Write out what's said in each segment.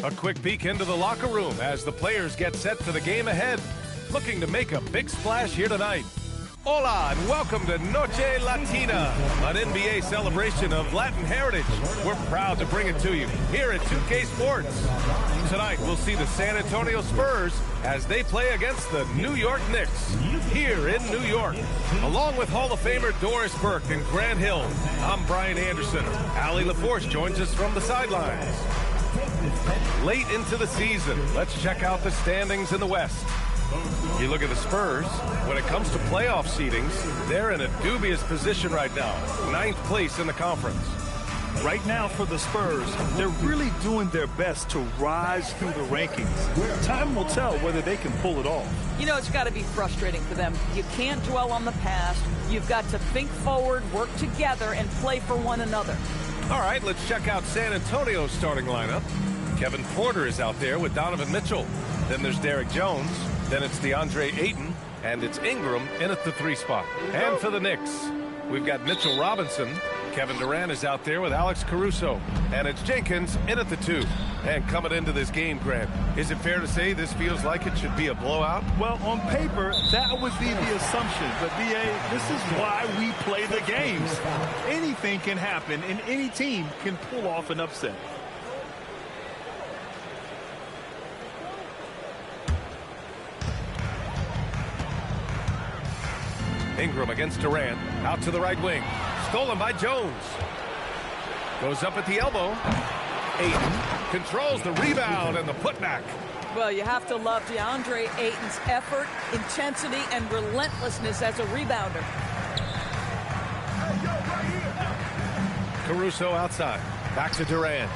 A quick peek into the locker room as the players get set for the game ahead. Looking to make a big splash here tonight. Hola and welcome to Noche Latina, an NBA celebration of Latin heritage. We're proud to bring it to you here at 2K Sports. Tonight we'll see the San Antonio Spurs as they play against the New York Knicks here in New York. Along with Hall of Famer Doris Burke and Grant Hill, I'm Brian Anderson. Allie LaForce joins us from the sidelines. Late into the season, let's check out the standings in the West. You look at the Spurs, when it comes to playoff seedings, they're in a dubious position right now. 9th place in the conference. Right now for the Spurs, they're really doing their best to rise through the rankings. Time will tell whether they can pull it off. You know, it's got to be frustrating for them. You can't dwell on the past. You've got to think forward, work together, and play for one another. All right, let's check out San Antonio's starting lineup. Kevin Porter is out there with Donovan Mitchell. Then there's Derek Jones. Then it's DeAndre Ayton, and it's Ingram in at the 3 spot. And for the Knicks, we've got Mitchell Robinson. Kevin Durant is out there with Alex Caruso. And it's Jenkins in at the 2. And coming into this game, Grant, is it fair to say this feels like it should be a blowout? Well, on paper, that would be the assumption. But, B.A., this is why we play the games. Anything can happen, and any team can pull off an upset. Ingram against Durant, out to the right wing. Stolen by Jones. Goes up at the elbow. Ayton controls the rebound and the putback. Well, you have to love DeAndre Ayton's effort, intensity, and relentlessness as a rebounder. Caruso outside. Back to Durant.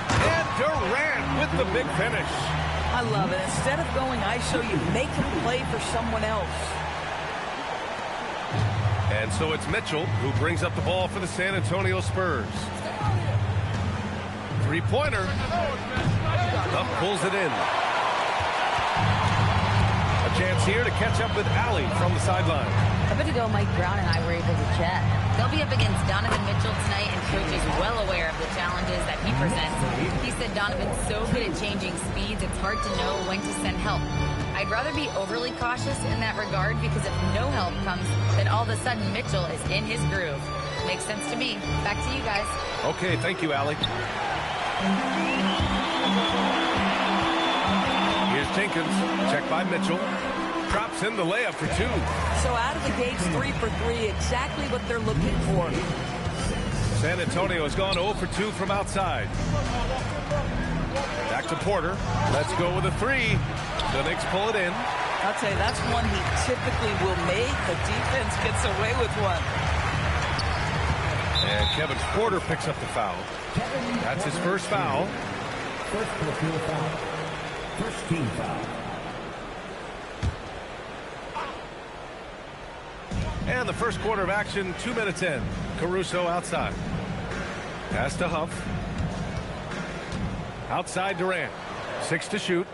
And Durant with the big finish. I love it. Instead of going ISO, you make him play for someone else. And so it's Mitchell who brings up the ball for the San Antonio Spurs. Three-pointer. Up, pulls it in. A chance here to catch up with Allie from the sideline. A bit ago, Mike Brown and I were able to chat. They'll be up against Donovan Mitchell tonight, and Coach is well aware of the challenges that he presents. He said Donovan's so good at changing speeds, it's hard to know when to send help. I'd rather be overly cautious in that regard because if no help comes, then all of a sudden Mitchell is in his groove. Makes sense to me. Back to you guys. Okay, thank you, Allie. Here's Jenkins. Check by Mitchell. Drops in the layup for 2. So out of the gates, 3 for 3, exactly what they're looking for. San Antonio has gone 0 for 2 from outside. Back to Porter. Let's go with a 3. The Knicks pull it in. I'll tell you, that's one he typically will make. The defense gets away with one. And Kevin Porter picks up the foul. That's his first foul. First personal foul. First team foul. And the first quarter of action, 2 minutes in. Caruso outside. Pass to Huff. Outside Durant. 6 to shoot.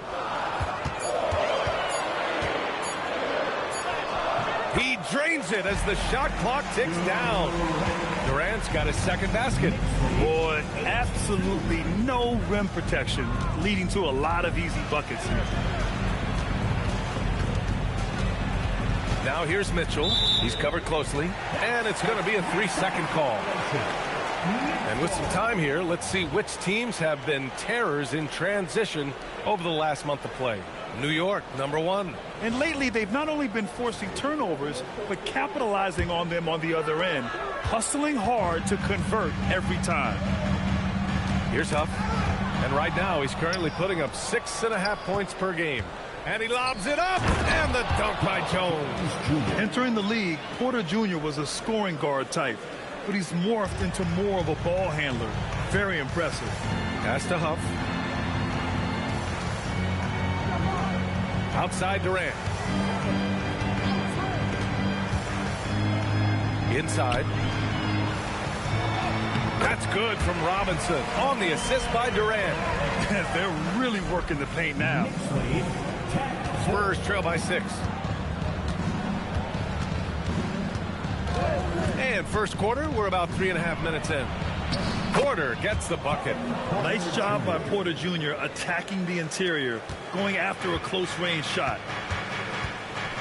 He drains it as the shot clock ticks down. Durant's got his second basket. Boy, absolutely no rim protection, leading to a lot of easy buckets here. Now here's Mitchell. He's covered closely. And it's going to be a 3-second call. And with some time here, let's see which teams have been terrors in transition over the last month of play. New York, number 1. And lately, they've not only been forcing turnovers, but capitalizing on them on the other end, hustling hard to convert every time. Here's Huff. And right now, he's currently putting up 6.5 points per game. And he lobs it up, and the dunk by Jones. Entering the league, Porter Jr. was a scoring guard type, but he's morphed into more of a ball handler. Very impressive. Pass to Huff. Outside Durant. Inside. That's good from Robinson on the assist by Durant. They're really working the paint now. Spurs trail by 6. And first quarter, we're about 3.5 minutes in. Porter gets the bucket. Nice job by Porter Jr. attacking the interior, going after a close-range shot.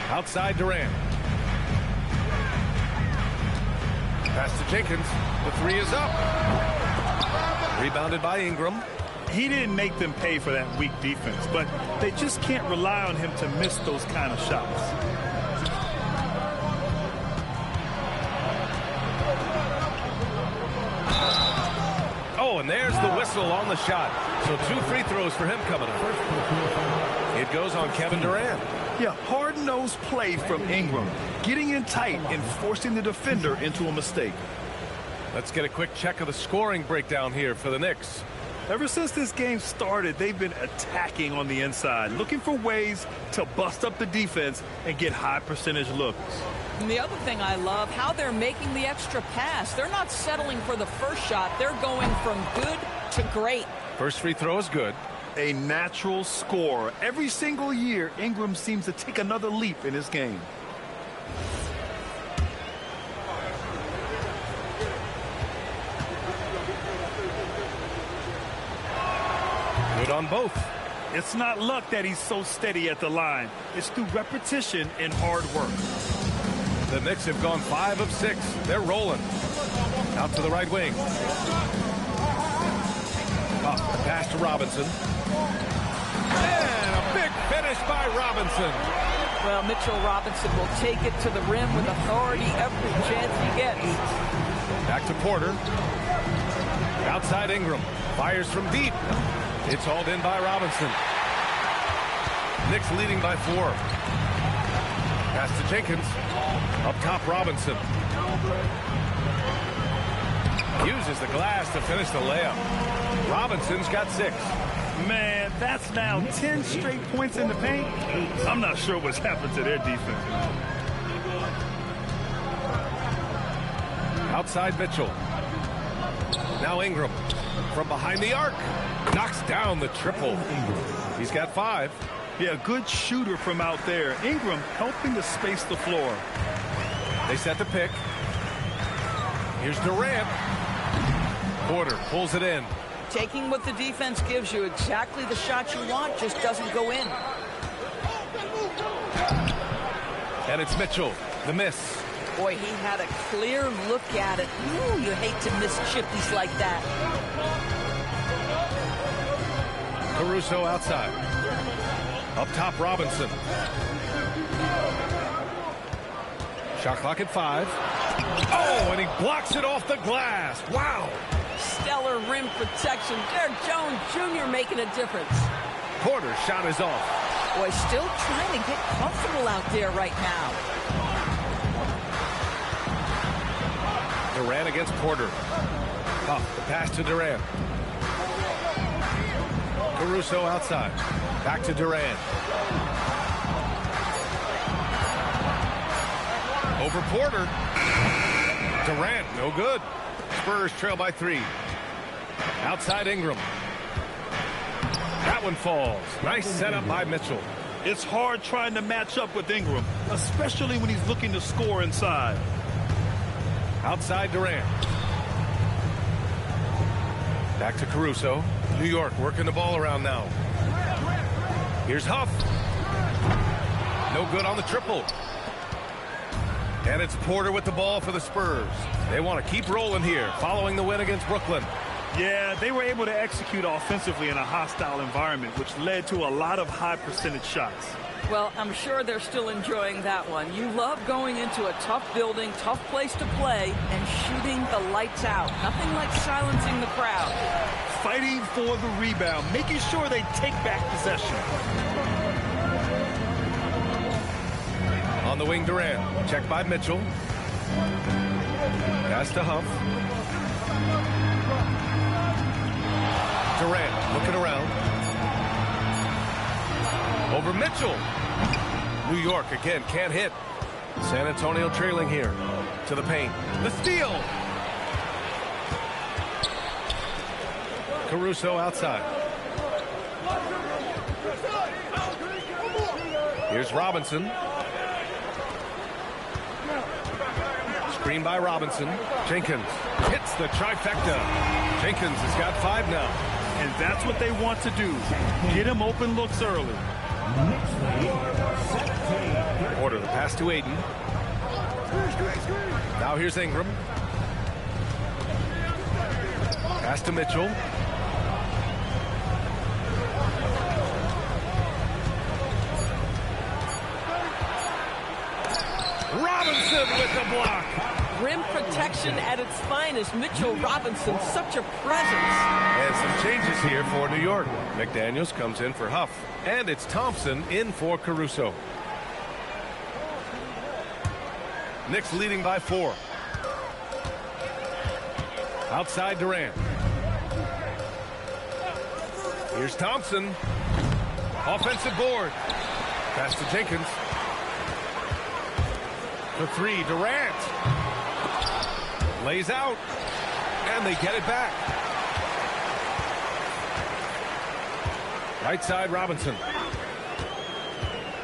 Outside Durant. Pass to Jenkins. The three is up. Rebounded by Ingram. He didn't make them pay for that weak defense, but they just can't rely on him to miss those kind of shots. Oh, and there's the whistle on the shot. So 2 free throws for him coming up. It goes on Kevin Durant. Yeah, hard-nosed play from Ingram, getting in tight and forcing the defender into a mistake. Let's get a quick check of the scoring breakdown here for the Knicks. Ever since this game started, they've been attacking on the inside, looking for ways to bust up the defense and get high percentage looks. And the other thing I love, how they're making the extra pass. They're not settling for the first shot. They're going from good to great. First free throw is good. A natural scorer. Every single year, Ingram seems to take another leap in his game. Good on both. It's not luck that he's so steady at the line. It's through repetition and hard work. The Knicks have gone 5 of 6. They're rolling. Out to the right wing. Up, pass to Robinson. And a big finish by Robinson. Well, Mitchell Robinson will take it to the rim with authority every chance he gets. Back to Porter. Outside Ingram. Fires from deep. It's hauled in by Robinson. Knicks leading by 4. Pass to Jenkins. Up top, Robinson. Uses the glass to finish the layup. Robinson's got 6. Man, that's now 10 straight points in the paint. I'm not sure what's happened to their defense. Outside Mitchell. Now Ingram. From behind the arc. Knocks down the triple. He's got 5. Yeah, good shooter from out there. Ingram helping to space the floor. They set the pick. Here's Durant. Porter pulls it in. Taking what the defense gives you, exactly the shot you want, just doesn't go in. And it's Mitchell. The miss. Boy, he had a clear look at it. Ooh, you hate to miss chippies like that. Caruso outside. Up top, Robinson. Shot clock at 5. Oh, and he blocks it off the glass. Wow. Stellar rim protection. Derek Jones Jr. making a difference. Porter's shot is off. Boy, still trying to get comfortable out there right now. Durant against Porter. Up, the pass to Durant. Caruso outside. Back to Durant. Over Porter. Durant, no good. Spurs trail by 3. Outside Ingram. That one falls. Nice setup by Mitchell. It's hard trying to match up with Ingram, especially when he's looking to score inside. Outside Durant. Back to Caruso. New York working the ball around now. Here's Huff. No good on the triple. And it's Porter with the ball for the Spurs. They want to keep rolling here following the win against Brooklyn. Yeah, they were able to execute offensively in a hostile environment, which led to a lot of high percentage shots. Well, I'm sure they're still enjoying that one. You love going into a tough building, tough place to play, and shooting the lights out. Nothing like silencing the crowd. Fighting for the rebound, making sure they take back possession. On the wing, Durant. Checked by Mitchell. Pass to Huff. Durant looking around. Over Mitchell. New York again can't hit. San Antonio trailing here to the paint. The steal. Caruso outside. Here's Robinson. Screen by Robinson. Jenkins. Hits the trifecta. Jenkins has got 5 now. And that's what they want to do. Get him open looks early. Order the pass to Aiden. Now here's Ingram. Pass to Mitchell. Robinson with the block. Rim protection at its finest. Mitchell Robinson, such a presence. And some changes here for New York. McDaniels comes in for Huff. And it's Thompson in for Caruso. Knicks leading by 4. Outside Durant. Here's Thompson. Offensive board. Pass to Jenkins. The 3, Durant. Lays out. And they get it back. Right side Robinson.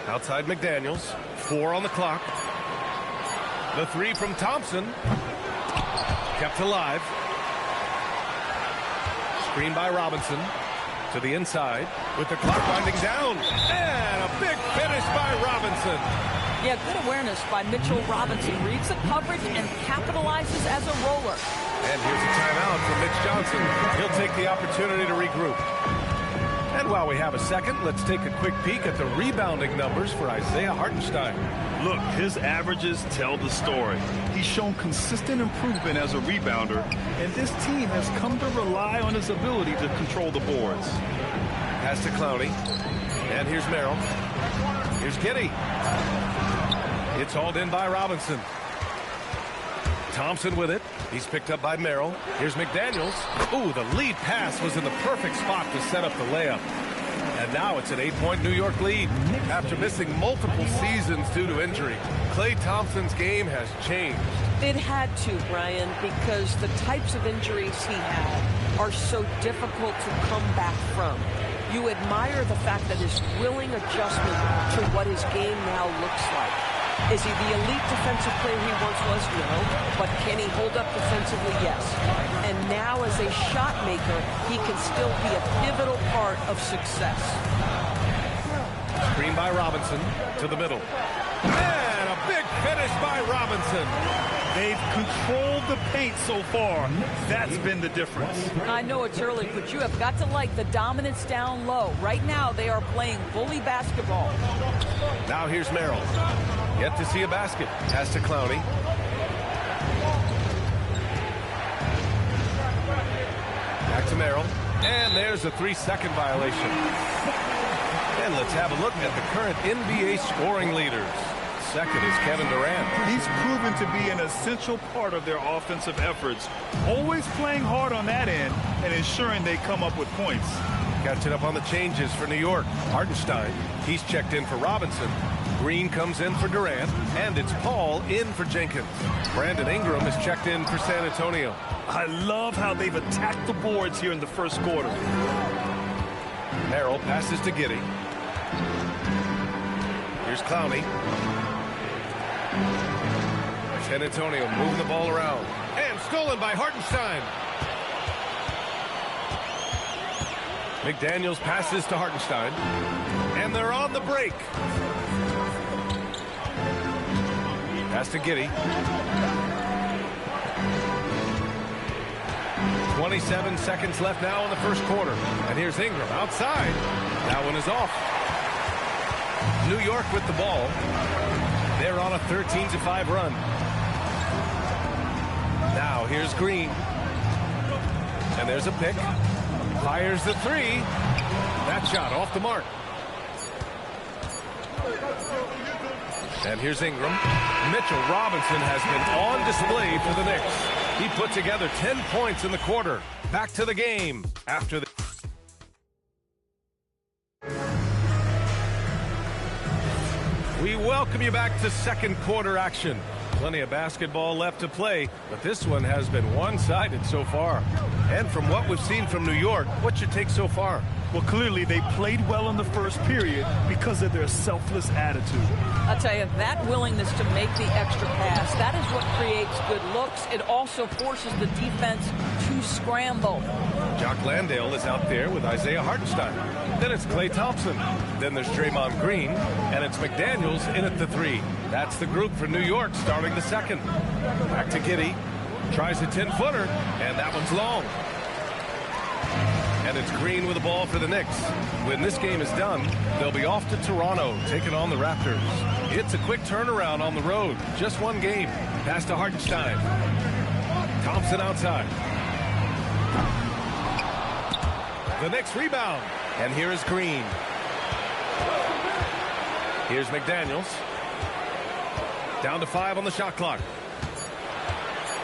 Outside McDaniels. 4 on the clock. The 3 from Thompson. Kept alive. Screen by Robinson. To the inside. With the clock winding down. And a big finish by Robinson. Yeah, good awareness by Mitchell Robinson. Reads the coverage and capitalizes as a roller. And here's a timeout from Mitch Johnson. He'll take the opportunity to regroup. And while we have a second, let's take a quick peek at the rebounding numbers for Isaiah Hartenstein. Look, his averages tell the story. He's shown consistent improvement as a rebounder, and this team has come to rely on his ability to control the boards. Pass to Clowney. And here's Merrill. Here's Giddey. It's hauled in by Robinson. Thompson with it. He's picked up by Merrill. Here's McDaniels. Ooh, the lead pass was in the perfect spot to set up the layup. And now it's an 8-point New York lead. After missing multiple seasons due to injury, Klay Thompson's game has changed. It had to, Brian, because the types of injuries he had are so difficult to come back from. You admire the fact that his willing adjustment to what his game now looks like. Is he the elite defensive player he once was? No. But can he hold up defensively? Yes. And now as a shot maker, he can still be a pivotal part of success. Screen by Robinson to the middle. And a big finish by Robinson. They've controlled the paint so far. That's been the difference. I know it's early, but you have got to like the dominance down low. Right now, they are playing bully basketball. Now here's Merrill. Yet to see a basket. Pass to Clowney. Back to Merrill. And there's a 3-second violation. And let's have a look at the current NBA scoring leaders. Second is Kevin Durant. He's proven to be an essential part of their offensive efforts, always playing hard on that end and ensuring they come up with points. Catching up on the changes for New York. Hartenstein, he's checked in for Robinson. Green comes in for Durant, and it's Paul in for Jenkins. Brandon Ingram is checked in for San Antonio. I love how they've attacked the boards here in the first quarter. Merrill passes to Giddey. Here's Clowney. San Antonio moving the ball around. And stolen by Hartenstein. McDaniels passes to Hartenstein. And they're on the break. Pass to Giddey. 27 seconds left now in the first quarter. And here's Ingram outside. That one is off. New York with the ball. They're on a 13-5 run. Now here's Green. And there's a pick. Fires the 3. That shot off the mark. And here's Ingram. Mitchell Robinson has been on display for the Knicks. He put together 10 points in the quarter. Back to the game after the... We welcome you back to second quarter action. Plenty of basketball left to play, but this one has been one-sided so far. And from what we've seen from New York, what's your take so far? Well, clearly they played well in the first period because of their selfless attitude. I'll tell you, that willingness to make the extra pass, that is what creates good looks. It also forces the defense to scramble. Jock Landale is out there with Isaiah Hartenstein. Then it's Klay Thompson. Then there's Draymond Green. And it's McDaniels in at the 3. That's the group for New York starting the second. Back to Giddey. Tries a 10-footer, and that one's long. And it's Green with the ball for the Knicks. When this game is done, they'll be off to Toronto, taking on the Raptors. It's a quick turnaround on the road. Just one game. Pass to Hartenstein. Thompson outside. The Knicks rebound. And here is Green. Here's McDaniels. Down to 5 on the shot clock.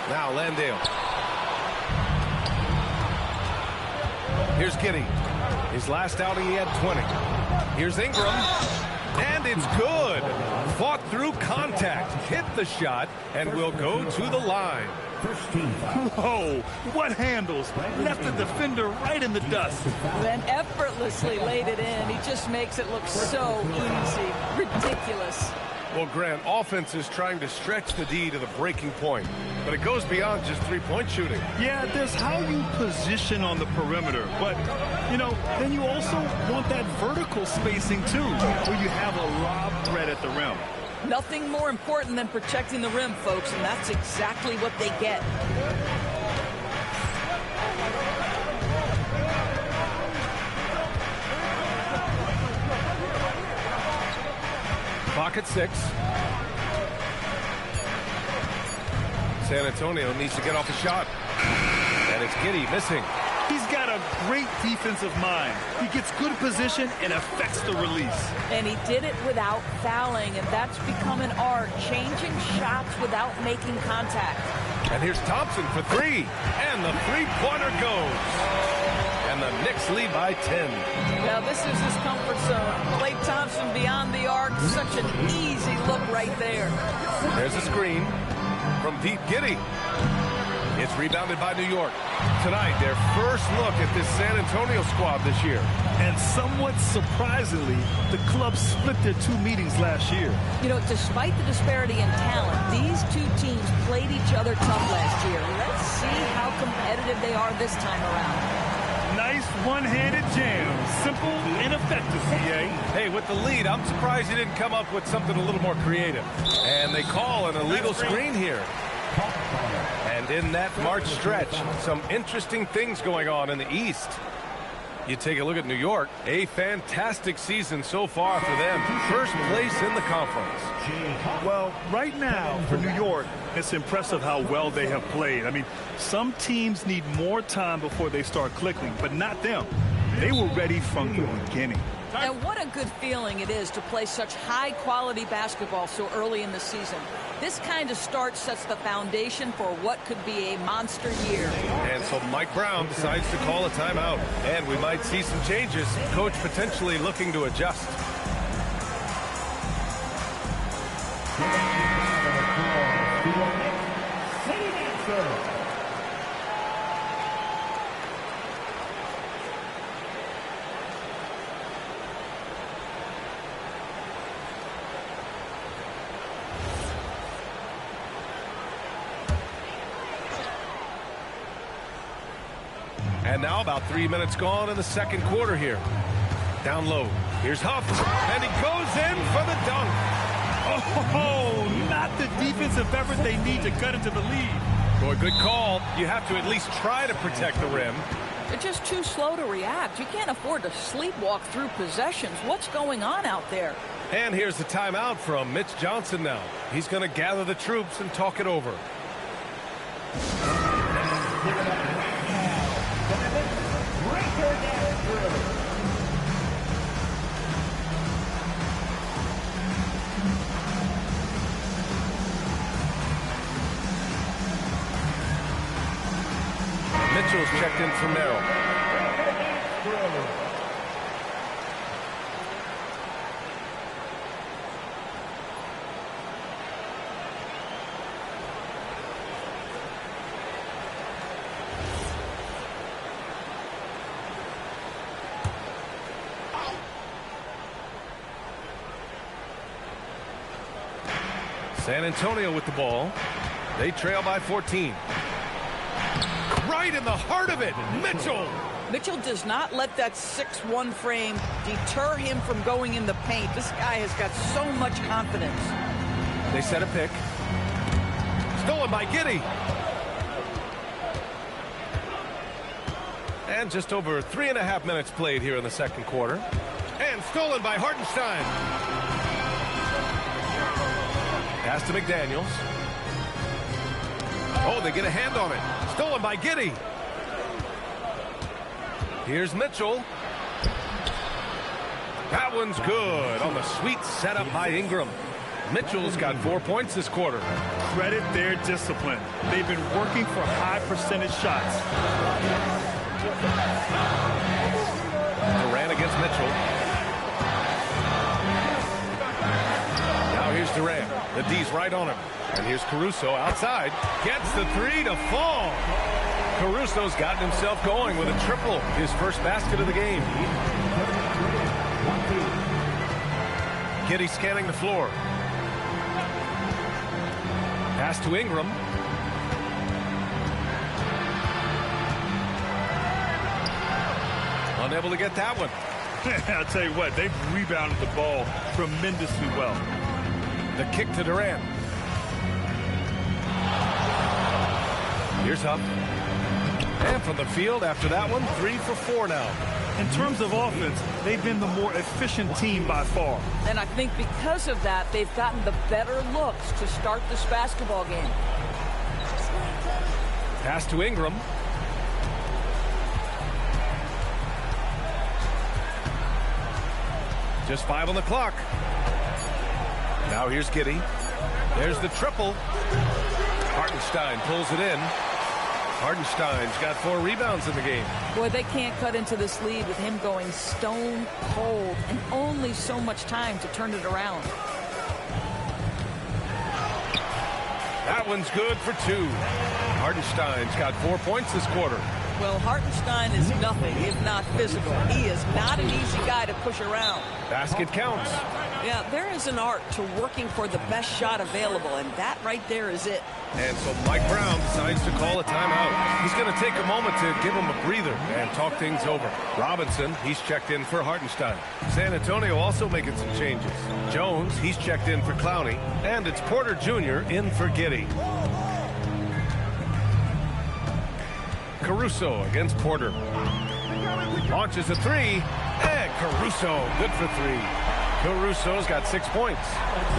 Now Landale. Here's Giddey. His last outing, he had 20. Here's Ingram. And it's good. Fought through contact. Hit the shot and will go to the line. Whoa, what handles? Left the defender right in the dust. Then effortlessly laid it in. He just makes it look so easy. Ridiculous. Well, Grant, offense is trying to stretch the D to the breaking point, but it goes beyond just three-point shooting. Yeah, there's how you position on the perimeter, but, you know, then you also want that vertical spacing, too, where you have a lob threat at the rim. Nothing more important than protecting the rim, folks, and that's exactly what they get. Clock at 6. San Antonio needs to get off a shot. And it's Giddey missing. He's got a great defensive mind. He gets good position and affects the release. And he did it without fouling, and that's become an art, changing shots without making contact. And here's Thompson for 3. And the three-pointer goes. And the Knicks lead by 10. Now this is his comfort zone. Klay Thompson beyond the arc. Such an easy look right there. There's a screen from deep Giddey. It's rebounded by New York. Tonight, their first look at this San Antonio squad this year. And somewhat surprisingly, the club split their 2 meetings last year. You know, despite the disparity in talent, these two teams played each other tough last year. Let's see how competitive they are this time around. Nice one-handed jam. Simple and effective, CA. Hey, with the lead, I'm surprised he didn't come up with something a little more creative. And they call an illegal screen here. And in that March stretch, some interesting things going on in the East. You take a look at New York, a fantastic season so far for them. First place in the conference. Well, right now for New York, it's impressive how well they have played. I mean, some teams need more time before they start clicking, but not them. They were ready from the beginning. And what a good feeling it is to play such high-quality basketball so early in the season. This kind of start sets the foundation for what could be a monster year. And so Mike Brown decides to call a timeout. And we might see some changes. Coach potentially looking to adjust. And now about 3 minutes gone in the second quarter here. Down low. Here's Huff. And he goes in for the dunk. Oh, not the defensive effort they need to cut into the lead. Boy, good call. You have to at least try to protect the rim. They're just too slow to react. You can't afford to sleepwalk through possessions. What's going on out there? And here's the timeout from Mitch Johnson now. He's going to gather the troops and talk it over. Mitchell's checked in for Merrill. San Antonio with the ball. They trail by 14. Right in the heart of it, Mitchell. Mitchell does not let that 6'1" frame deter him from going in the paint. This guy has got so much confidence. They set a pick. Stolen by Giddey. And just over 3.5 minutes played here in the second quarter. And stolen by Hartenstein. Pass to McDaniels. Oh, they get a hand on it. Stolen by Giddey. Here's Mitchell. That one's good on the sweet setup by Ingram. Mitchell's got 4 points this quarter. Credit their discipline. They've been working for high percentage shots. Durant against Mitchell. Now here's Durant. The D's right on him. And here's Caruso outside. Gets the three to fall. Caruso's gotten himself going with a triple. His first basket of the game. Giddey scanning the floor. Pass to Ingram. Unable to get that one. I'll tell you what, they've rebounded the ball tremendously well. The kick to Durant. Here's Huff. And from the field after that one, 3 for 4 now. In terms of offense, they've been the more efficient team by far. And I think because of that, they've gotten the better looks to start this basketball game. Pass to Ingram. Just 5 on the clock. Now here's Giddey. There's the triple. Hartenstein pulls it in. Hartenstein's got 4 rebounds in the game. Boy, they can't cut into this lead with him going stone cold and only so much time to turn it around. That one's good for 2. Hartenstein's got 4 points this quarter. Well, Hartenstein is nothing if not physical. He is not an easy guy to push around. Basket counts. Yeah, there is an art to working for the best shot available, and that right there is it. And so Mike Brown decides to call a timeout. He's going to take a moment to give him a breather and talk things over. Robinson, he's checked in for Hartenstein. San Antonio also making some changes. Jones, he's checked in for Clowney. And it's Porter Jr. in for Giddey. Caruso against Porter. Launches a 3. And Caruso, good for 3. Caruso's got 6 points.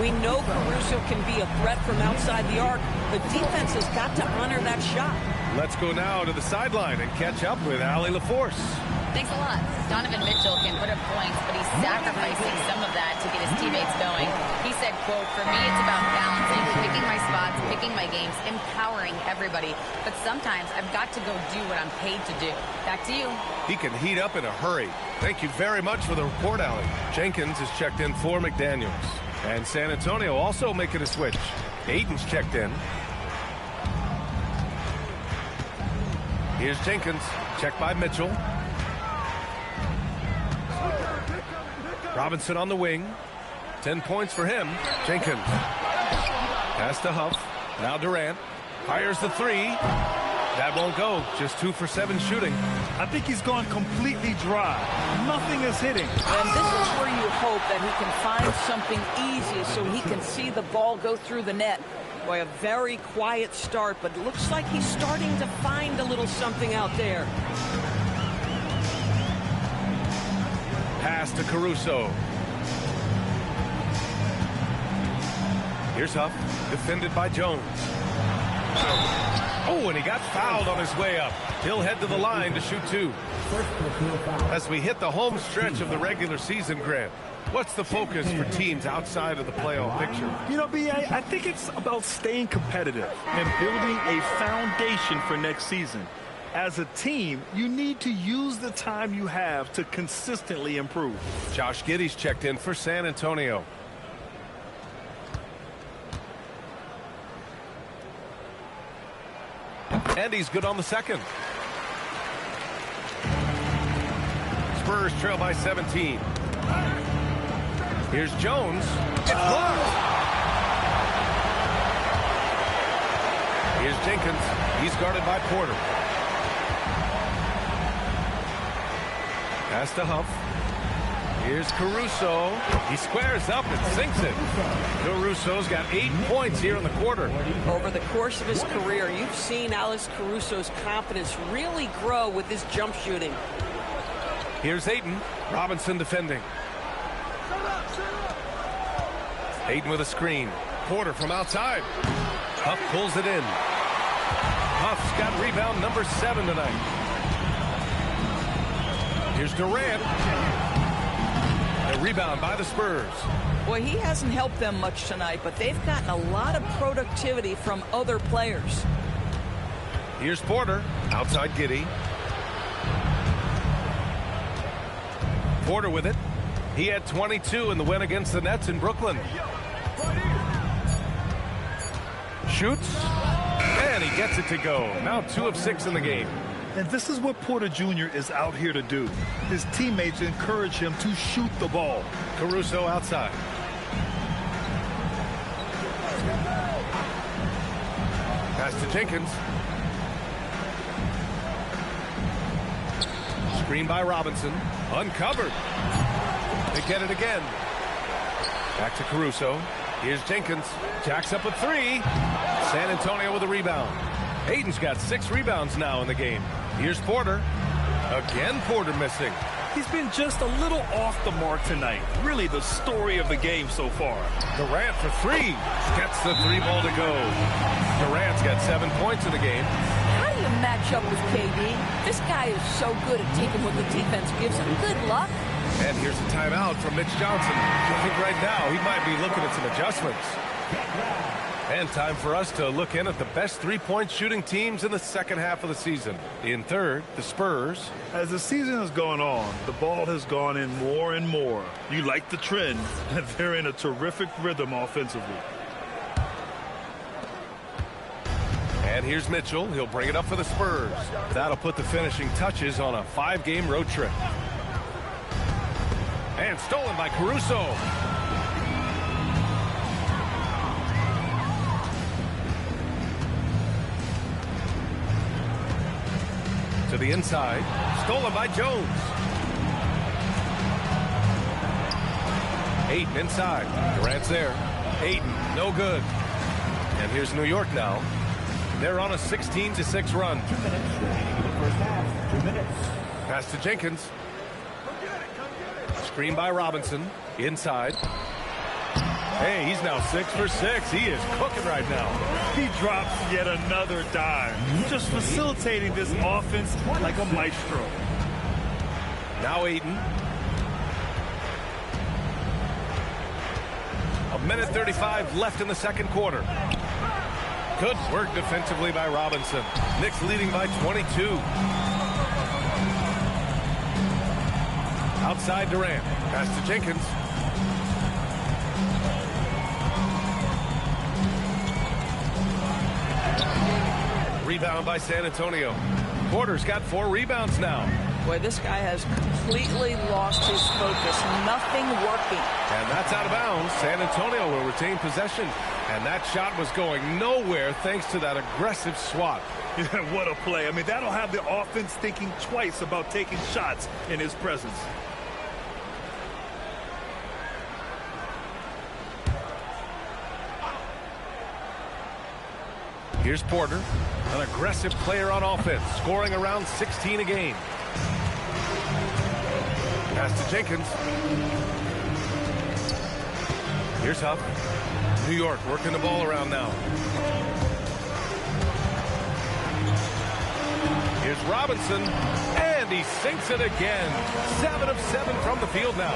We know Caruso can be a threat from outside the arc. The defense has got to honor that shot. Let's go now to the sideline and catch up with Allie LaForce. Thanks a lot. Donovan Mitchell can put up points, but he's sacrificing some of that to get his teammates going. He said, quote, "For me, it's about balancing, picking my spots, picking my games, empowering everybody. But sometimes I've got to go do what I'm paid to do." Back to you. He can heat up in a hurry. Thank you very much for the report, Allie. Jenkins is checked in for McDaniels. And San Antonio also making a switch. Ayton's checked in. Here's Jenkins, checked by Mitchell. Robinson on the wing. 10 points for him. Jenkins. Pass to Huff. Now Durant. Fires the 3. That won't go. Just 2 for 7 shooting. I think he's gone completely dry. Nothing is hitting. And this is where you hope that he can find something easy so he can see the ball go through the net. Boy, a very quiet start, but it looks like he's starting to find a little something out there. Pass to Caruso. Here's Huff, defended by Jones. Oh, and he got fouled on his way up. He'll head to the line to shoot 2. As we hit the home stretch of the regular season, Grant, what's the focus for teams outside of the playoff picture? You know, B.A., I think it's about staying competitive and building a foundation for next season. As a team, you need to use the time you have to consistently improve. Josh Giddey's checked in for San Antonio. And he's good on the second. Spurs trail by 17. Here's Jones. It's blocked. Here's Jenkins. He's guarded by Porter. Pass to Huff. Here's Caruso. He squares up and sinks it. Caruso's got 8 points here in the quarter. Over the course of his career, you've seen Alex Caruso's confidence really grow with his jump shooting. Here's Ayton. Robinson defending. Ayton with a screen. Porter from outside. Huff pulls it in. Huff's got rebound number 7 tonight. Here's Durant. A rebound by the Spurs. Boy, he hasn't helped them much tonight, but they've gotten a lot of productivity from other players. Here's Porter. Outside Giddey. Porter with it. He had 22 in the win against the Nets in Brooklyn. Shoots. And he gets it to go. Now 2 of 6 in the game. And this is what Porter Jr. is out here to do. His teammates encourage him to shoot the ball. Caruso outside. Pass to Jenkins. Screen by Robinson. Uncovered. They get it again. Back to Caruso. Here's Jenkins. Jacks up a 3. San Antonio with a rebound. Ayton's got 6 rebounds now in the game. Here's Porter. Again, Porter missing. He's been just a little off the mark tonight. Really the story of the game so far. Durant for 3. Gets the 3 ball to go. Durant's got 7 points in the game. How do you match up with KD? This guy is so good at taking what the defense gives him. Good luck. And here's a timeout from Mitch Johnson. I think right now he might be looking at some adjustments. And time for us to look in at the best three-point shooting teams in the second half of the season. In third, the Spurs. As the season has gone on, the ball has gone in more and more. You like the trend, and they're in a terrific rhythm offensively. And here's Mitchell. He'll bring it up for the Spurs. That'll put the finishing touches on a 5-game road trip. And stolen by Caruso. To the inside. Stolen by Jones. Ayton inside. Durant's there. Ayton, no good. And here's New York now. They're on a 16-6 run. 2 minutes remaining in the first half. 2 minutes. Pass to Jenkins. Screen by Robinson. Inside. Hey, he's now 6 for 6. He is cooking right now. He drops yet another dime. Just facilitating this offense like a maestro. Now Ayton. 1:35 left in the second quarter. Good work defensively by Robinson. Knicks leading by 22. Outside Durant. Pass to Jenkins. Rebound by San Antonio. Porter's got 4 rebounds now. Boy, this guy has completely lost his focus. Nothing working. And that's out of bounds. San Antonio will retain possession. And that shot was going nowhere thanks to that aggressive swat. Yeah, what a play. I mean, that'll have the offense thinking twice about taking shots in his presence. Here's Porter, an aggressive player on offense, scoring around 16 a game. Pass to Jenkins. Here's Huff. New York working the ball around now. Here's Robinson, and he sinks it again. 7 of 7 from the field now.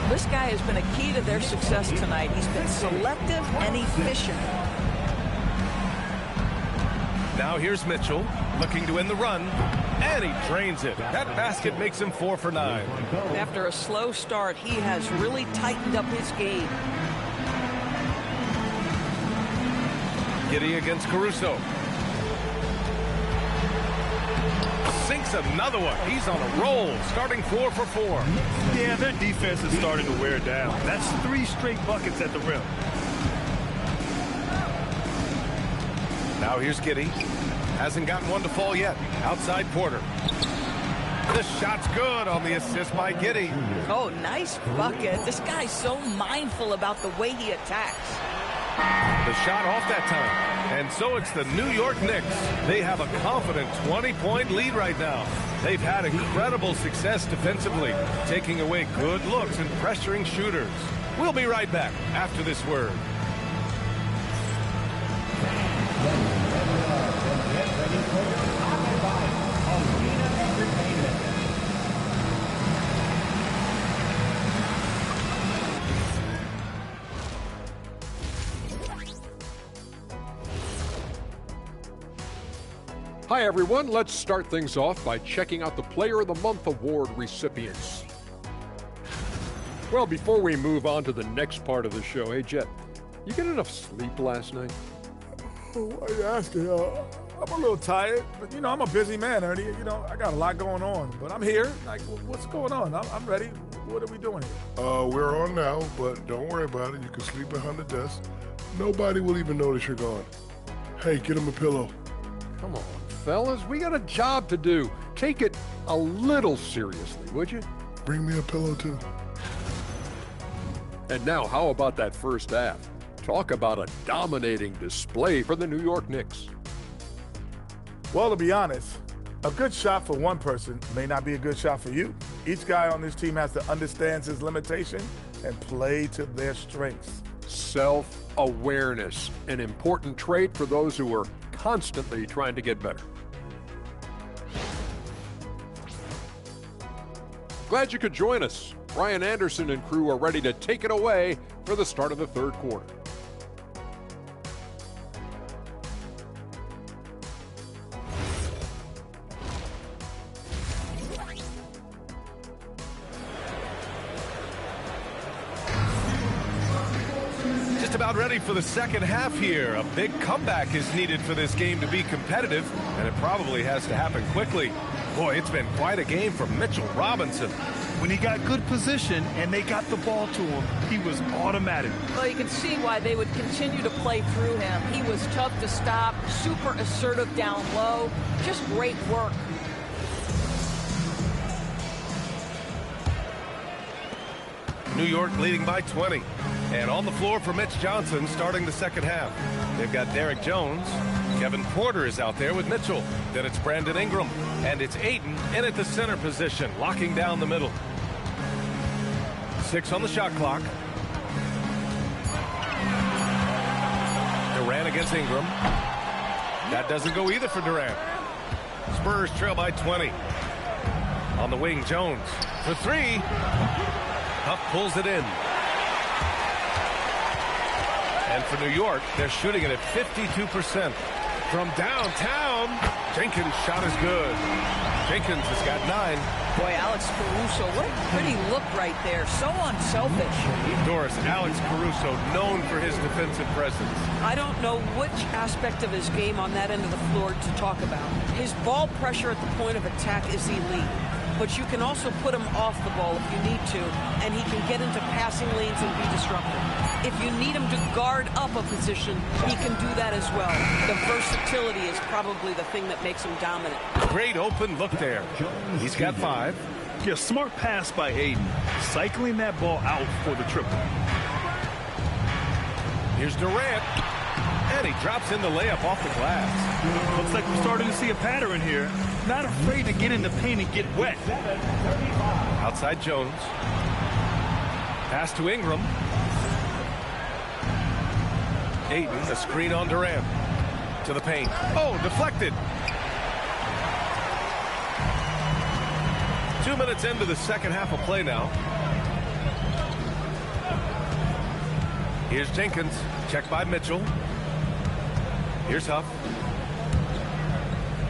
This guy has been a key to their success tonight. He's been selective and efficient. Now here's Mitchell, looking to end the run, and he drains it. That basket makes him 4 for 9. After a slow start, he has really tightened up his game. Giddey against Caruso. Sinks another one. He's on a roll, starting 4 for 4. Yeah, their defense is starting to wear down. That's 3 straight buckets at the rim. Now here's Giddey. Hasn't gotten one to fall yet. Outside Porter. This shot's good on the assist by Giddey. Oh, nice bucket. This guy's so mindful about the way he attacks. The shot off that time. And so it's the New York Knicks. They have a confident 20-point lead right now. They've had incredible success defensively, taking away good looks and pressuring shooters. We'll be right back after this word. Hi, everyone. Let's start things off by checking out the Player of the Month award recipients. Well, before we move on to the next part of the show, hey, Jet, you get enough sleep last night? Oh, why are you asking? I'm a little tired, but, I'm a busy man, Ernie. I got a lot going on, but I'm here. Like, what's going on? I'm ready. What are we doing here? We're on now, but don't worry about it. You can sleep behind the desk. Nobody will even notice you're gone. Hey, get him a pillow. Come on, fellas. We got a job to do. Take it a little seriously, would you? Bring me a pillow, too. And now, how about that first half? Talk about a dominating display for the New York Knicks. Well, to be honest, a good shot for one person may not be a good shot for you. Each guy on this team has to understand his limitation and play to their strengths. Self-awareness, an important trait for those who are constantly trying to get better. Glad you could join us. Brian Anderson and crew are ready to take it away for the start of the third quarter. Just about ready for the second half here. A big comeback is needed for this game to be competitive, and it probably has to happen quickly. Boy, it's been quite a game from Mitchell Robinson. When he got good position and they got the ball to him, he was automatic. Well, you can see why they would continue to play through him. He was tough to stop, super assertive down low. Just great work. New York leading by 20. And on the floor for Mitch Johnson starting the second half. They've got Derek Jones. Kevin Porter is out there with Mitchell. Then it's Brandon Ingram. And it's Ayton in at the center position, locking down the middle. 6 on the shot clock. Durant against Ingram. That doesn't go either for Durant. Spurs trail by 20. On the wing, Jones for 3. Huff pulls it in. And for New York, they're shooting it at 52%. From downtown, Jenkins' shot is good. Jenkins has got 9. Boy, Alex Caruso, what a pretty look right there. So unselfish. Doris, Alex Caruso, known for his defensive presence. I don't know which aspect of his game on that end of the floor to talk about. His ball pressure at the point of attack is elite. But you can also put him off the ball if you need to, and he can get into passing lanes and be disruptive. If you need him to guard up a position, he can do that as well. The versatility is probably the thing that makes him dominant. Great open look there. He's got 5. Yeah, smart pass by Ayton, cycling that ball out for the triple. Here's Durant, and he drops in the layup off the glass. Looks like we're starting to see a pattern here. Not afraid to get in the paint and get wet. Outside Jones. Pass to Ingram. Ayton, a screen on Durant. To the paint. Oh, deflected. 2 minutes into the second half of play now. Here's Jenkins. Checked by Mitchell. Here's Huff.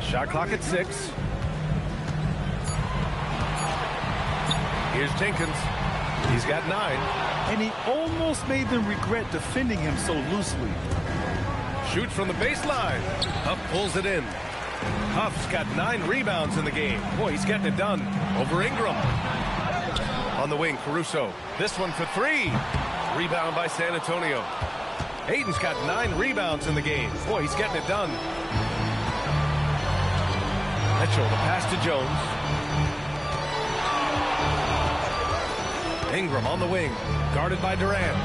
Shot clock at 6. Here's Jenkins. He's got 9. And he almost made them regret defending him so loosely. Shoots from the baseline. Huff pulls it in. Huff's got 9 rebounds in the game. Boy, he's getting it done over Ingram. On the wing, Caruso. This one for 3. Rebound by San Antonio. Ayton's got 9 rebounds in the game. Boy, he's getting it done. Mitchell, the pass to Jones. Ingram on the wing, guarded by Durant.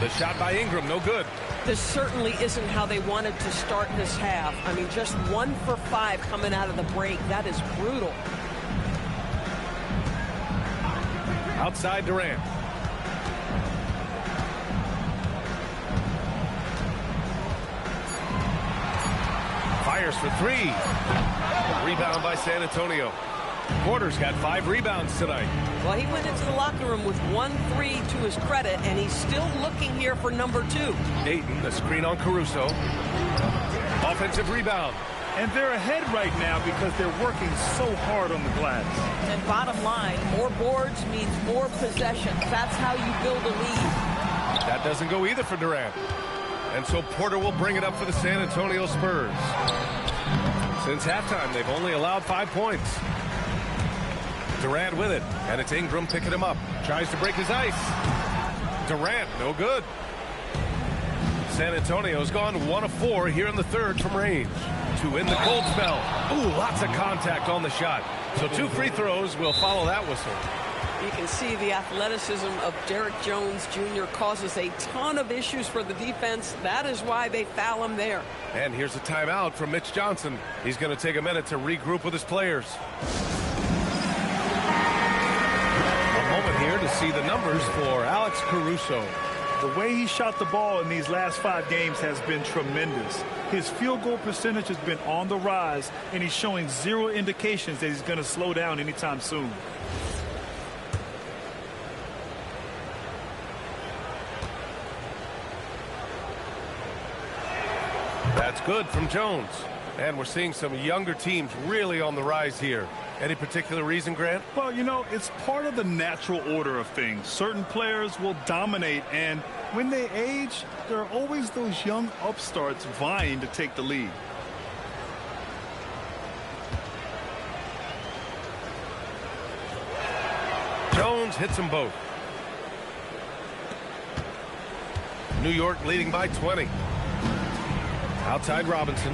The shot by Ingram, no good. This certainly isn't how they wanted to start this half. I mean, just 1 for 5 coming out of the break. That is brutal. Outside Durant. Fires for 3. Rebound by San Antonio. Porter's got 5 rebounds tonight. Well, he went into the locker room with 1-3 to his credit, and he's still looking here for number 2. Ayton, the screen on Caruso. Offensive rebound. And they're ahead right now because they're working so hard on the glass. And bottom line, more boards means more possessions. That's how you build a lead. That doesn't go either for Durant. And so Porter will bring it up for the San Antonio Spurs. Since halftime, they've only allowed 5 points. Durant with it, and it's Ingram picking him up. Tries to break his ice. Durant, no good. San Antonio's gone 1 of 4 here in the third from range. 2 in the cold spell. Ooh, lots of contact on the shot. So 2 free throws will follow that whistle. You can see the athleticism of Derrick Jones Jr. causes a ton of issues for the defense. That is why they foul him there. And here's a timeout from Mitch Johnson. He's going to take a minute to regroup with his players. A moment here to see the numbers for Alex Caruso. The way he shot the ball in these last 5 games has been tremendous. His field goal percentage has been on the rise, and he's showing 0 indications that he's going to slow down anytime soon. That's good from Jones. And we're seeing some younger teams really on the rise here. Any particular reason, Grant? Well, you know, it's part of the natural order of things. Certain players will dominate, and when they age, there are always those young upstarts vying to take the lead. Jones hits them both. New York leading by 20. Outside Robinson.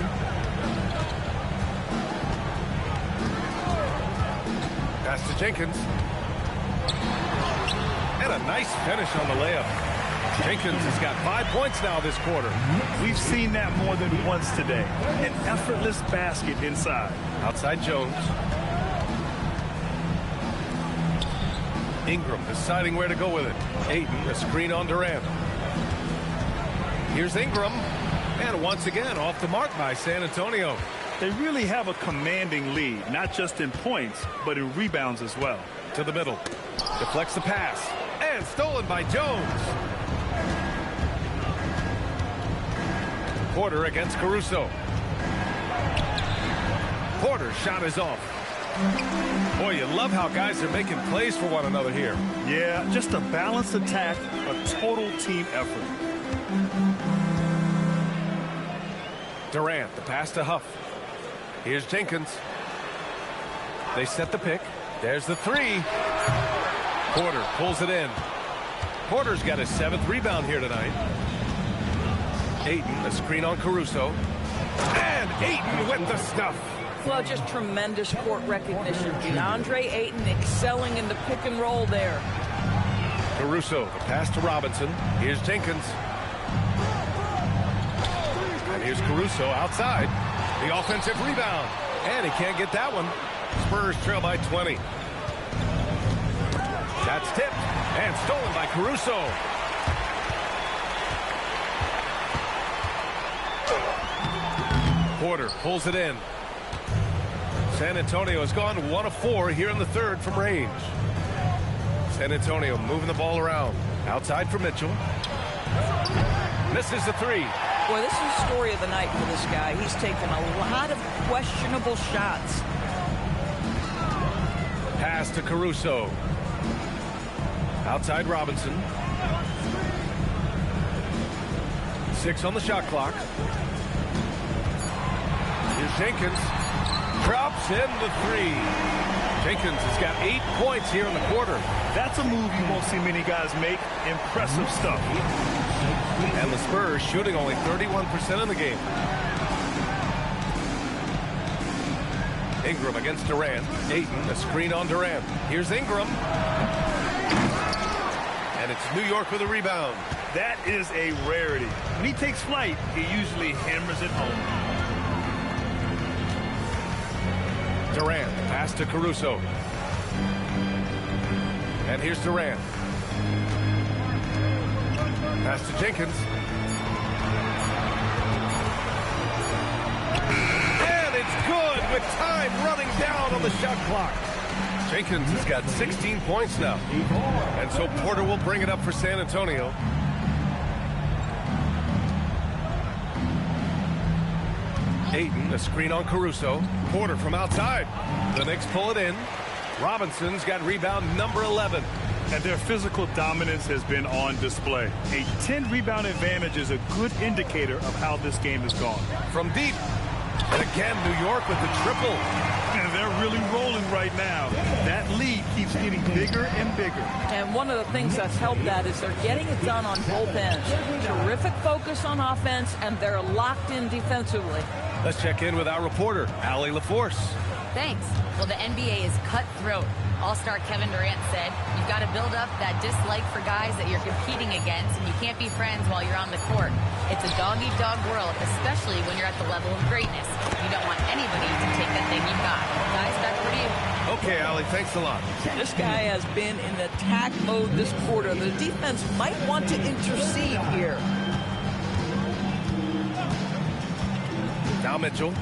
Pass to Jenkins. And a nice finish on the layup. Jenkins has got 5 points now this quarter. We've seen that more than once today. An effortless basket inside. Outside Jones. Ingram deciding where to go with it. Ayton, a screen on Durant. Here's Ingram. And once again, off the mark by San Antonio. They really have a commanding lead, not just in points, but in rebounds as well. To the middle. Deflects the pass. And stolen by Jones. Porter against Caruso. Porter's shot is off. Boy, you love how guys are making plays for one another here. Yeah, just a balanced attack, a total team effort. Durant, the pass to Huff. Here's Jenkins. They set the pick. There's the 3. Porter pulls it in. Porter's got his 7th rebound here tonight. Ayton, a screen on Caruso. And Ayton with the stuff. Well, just tremendous court recognition. DeAndre Ayton excelling in the pick and roll there. Caruso, the pass to Robinson. Here's Jenkins. And here's Caruso outside. The offensive rebound. And he can't get that one. Spurs trail by 20. That's tipped and stolen by Caruso. Porter pulls it in. San Antonio has gone 1 of 4 here in the third from range. San Antonio moving the ball around. Outside for Mitchell. Misses the 3. Boy, this is the story of the night for this guy. He's taken a lot of questionable shots. Pass to Caruso. Outside Robinson. 6 on the shot clock. Here's Jenkins. Drops in the 3. Jenkins has got 8 points here in the quarter. That's a move you won't see many guys make. Impressive stuff. And the Spurs shooting only 31% in the game. Ingram against Durant. Ayton, a screen on Durant. Here's Ingram. And it's New York with a rebound. That is a rarity. When he takes flight, he usually hammers it home. Durant, pass to Caruso. And here's Durant. Pass to Jenkins. And it's good with time running down on the shot clock. Jenkins has got 16 points now. And so Porter will bring it up for San Antonio. Ayton, a screen on Caruso. Porter from outside. The Knicks pull it in. Robinson's got rebound number 11. And their physical dominance has been on display. A 10-rebound advantage is a good indicator of how this game has gone. From deep. And again, New York with the triple. And they're really rolling right now. That lead keeps getting bigger and bigger. And one of the things that's helped that is they're getting it done on both ends. Terrific focus on offense, and they're locked in defensively. Let's check in with our reporter, Allie LaForce. Thanks. Well, the NBA is cutthroat. All-star Kevin Durant said, you've got to build up that dislike for guys that you're competing against, and you can't be friends while you're on the court. It's a dog-eat-dog world, especially when you're at the level of greatness. You don't want anybody to take that thing you've got. Guys, back for you. Okay, Allie, thanks a lot. This guy has been in attack mode this quarter. The defense might want to intercede here. Now Mitchell.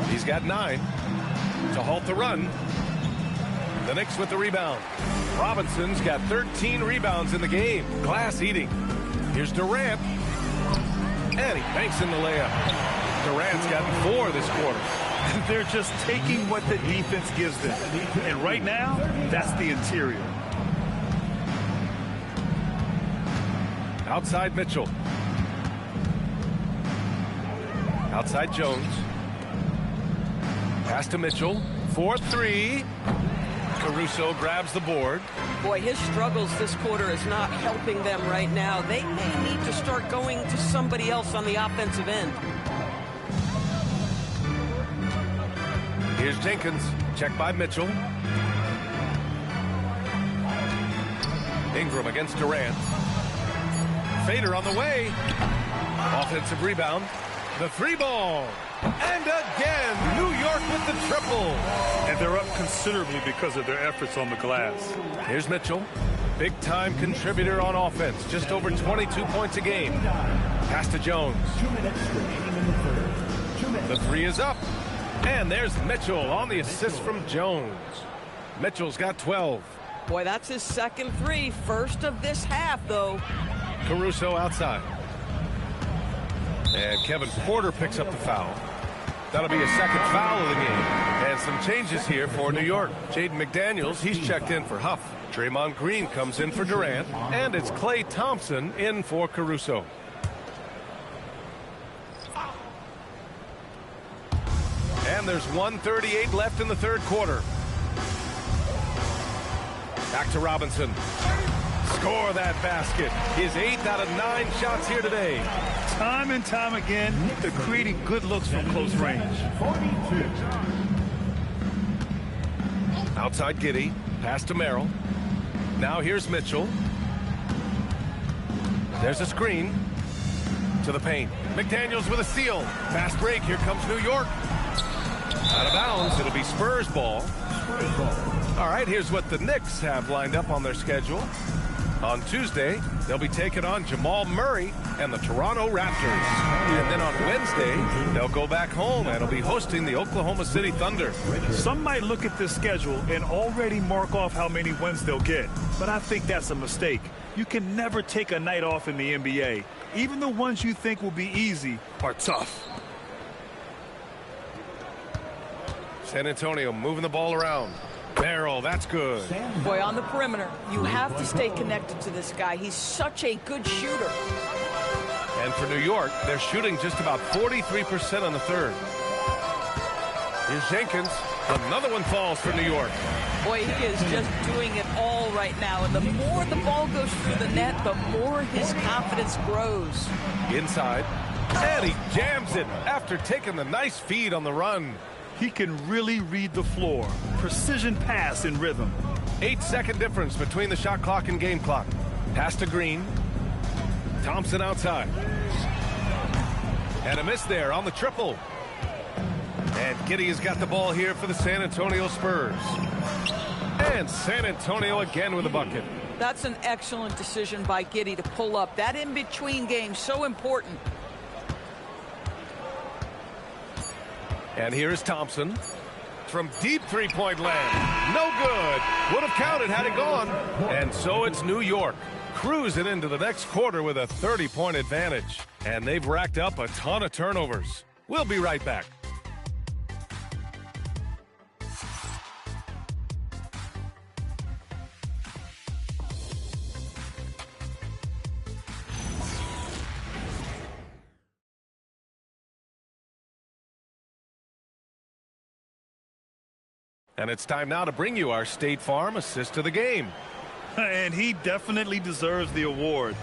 He's got 9 to halt the run. The Knicks with the rebound. Robinson's got 13 rebounds in the game. Glass eating. Here's Durant. And he banks in the layup. Durant's gotten 4 this quarter. They're just taking what the defense gives them. And right now, that's the interior. Outside Mitchell. Outside Jones. Pass to Mitchell. 4-3. Caruso grabs the board. Boy, his struggles this quarter is not helping them right now. They may need to start going to somebody else on the offensive end. Here's Jenkins. Check by Mitchell. Ingram against Durant. Fader on the way. Offensive rebound. The 3-ball. And again, New York with the triple. And they're up considerably because of their efforts on the glass. Here's Mitchell. Big-time contributor on offense. Just over 22 points a game. Pass to Jones. 2 minutes remaining in the third. The 3 is up. And there's Mitchell on the assist from Jones. Mitchell's got 12. Boy, that's his second 3. First of this half, though. Caruso outside. And Kevin Porter picks up the foul. That'll be a second foul of the game. And some changes here for New York. Jaden McDaniels, he's checked in for Huff. Draymond Green comes in for Durant. And it's Klay Thompson in for Caruso. And there's 1:38 left in the third quarter. Back to Robinson. Score that basket. His 8th out of 9 shots here today. Time and time again, they're creating good looks from close range. Outside Giddey. Pass to Merrill. Now here's Mitchell. There's a screen. To the paint. McDaniels with a steal. Fast break. Here comes New York. Out of bounds. It'll be Spurs ball. All right, here's what the Knicks have lined up on their schedule. On Tuesday, they'll be taking on Jamal Murray and the Toronto Raptors. And then on Wednesday, they'll go back home and will be hosting the Oklahoma City Thunder. Some might look at this schedule and already mark off how many wins they'll get. But I think that's a mistake. You can never take a night off in the NBA. Even the ones you think will be easy are tough. San Antonio moving the ball around. Merrill, that's good. Boy, on the perimeter, you have to stay connected to this guy. He's such a good shooter. And for New York, they're shooting just about 43% on the third. Here's Jenkins. Another one falls for New York. Boy, he is just doing it all right now. And the more the ball goes through the net, the more his confidence grows. Inside. And he jams it after taking the nice feed on the run. He can really read the floor. Precision pass in rhythm. 8-second difference between the shot clock and game clock. Pass to Green. Thompson outside. And a miss there on the triple. And Giddey has got the ball here for the San Antonio Spurs. And San Antonio again with a bucket. That's an excellent decision by Giddey to pull up. That in-between game, so important. And here's Thompson. From deep three-point land. No good. Would have counted had it gone. And so it's New York cruising into the next quarter with a 30-point advantage. And they've racked up a ton of turnovers. We'll be right back. And it's time now to bring you our State Farm assist of the game. And he definitely deserves the award.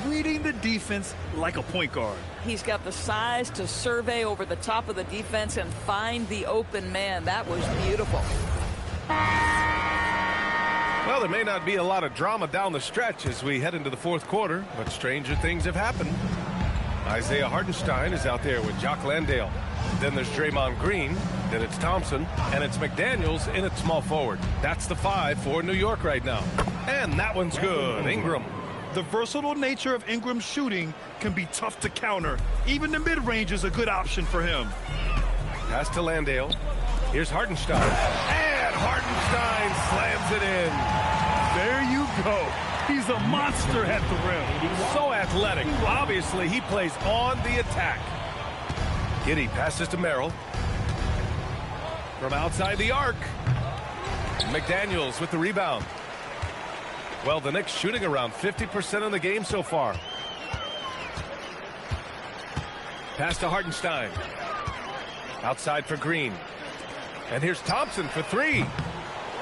Reading the defense like a point guard. He's got the size to survey over the top of the defense and find the open man. That was beautiful. Well, there may not be a lot of drama down the stretch as we head into the fourth quarter, but stranger things have happened. Isaiah Hartenstein is out there with Jock Landale. Then there's Draymond Green. Then it's Thompson. And it's McDaniels in at small forward. That's the 5 for New York right now. And that one's good. Ingram. The versatile nature of Ingram's shooting can be tough to counter. Even the mid-range is a good option for him. Pass to Landale. Here's Hartenstein. And Hartenstein slams it in. There you go. He's a monster at the rim. He's so athletic. Obviously, he plays on the attack. Giddey passes to Merrill. From outside the arc. McDaniels with the rebound. Well, the Knicks shooting around 50% in the game so far. Pass to Hartenstein. Outside for Green. And here's Thompson for 3.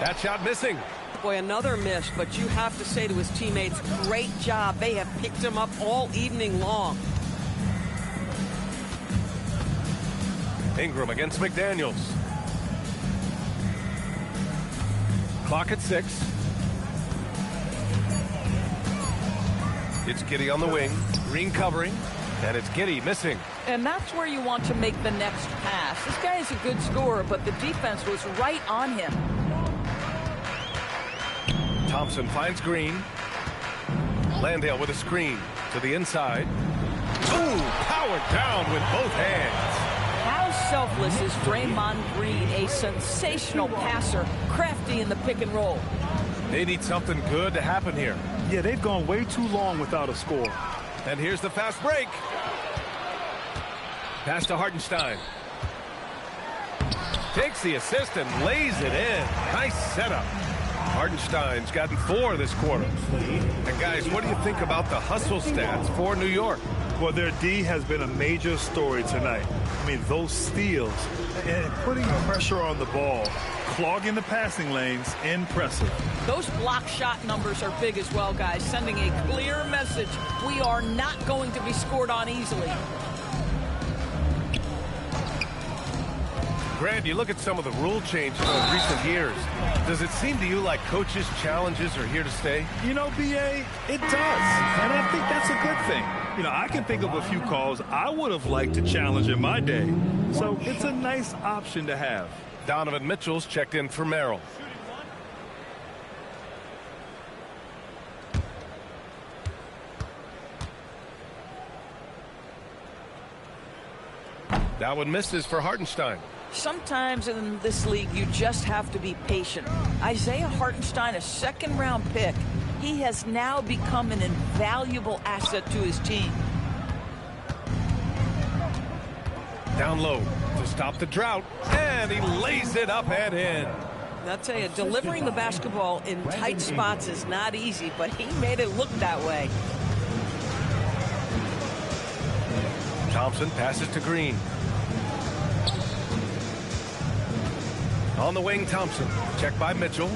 That shot missing. Boy, another miss, but you have to say to his teammates, great job. They have picked him up all evening long. Ingram against McDaniels. Clock at 6. It's Giddey on the wing. Green covering. And it's Giddey missing. And that's where you want to make the next pass. This guy is a good scorer, but the defense was right on him. Thompson finds Green. Landale with a screen to the inside. Ooh, powered down with both hands. How selfless is Draymond Green, a sensational passer, crafty in the pick and roll. They need something good to happen here. Yeah, they've gone way too long without a score. And here's the fast break. Pass to Hartenstein. Takes the assist and lays it in. Nice setup. Hartenstein's gotten 4 this quarter. And guys, what do you think about the hustle stats for New York? Well, their D has been a major story tonight. I mean, those steals and putting pressure on the ball, clogging the passing lanes, impressive. Those block shot numbers are big as well, guys, sending a clear message. We are not going to be scored on easily. Grant, you look at some of the rule changes of recent years. Does it seem to you like coaches' challenges are here to stay? You know, B.A., it does. And I think that's a good thing. You know, I can think of a few calls I would have liked to challenge in my day. So it's a nice option to have. Donovan Mitchell's checked in for Merrill. That one misses for Hartenstein. Sometimes in this league, you just have to be patient. Isaiah Hartenstein, a second-round pick, he has now become an invaluable asset to his team. Down low to stop the drought, and he lays it up and in. I'll tell you, delivering the basketball in tight spots is not easy, but he made it look that way. Thompson passes to Green. On the wing, Thompson. Checked by Mitchell.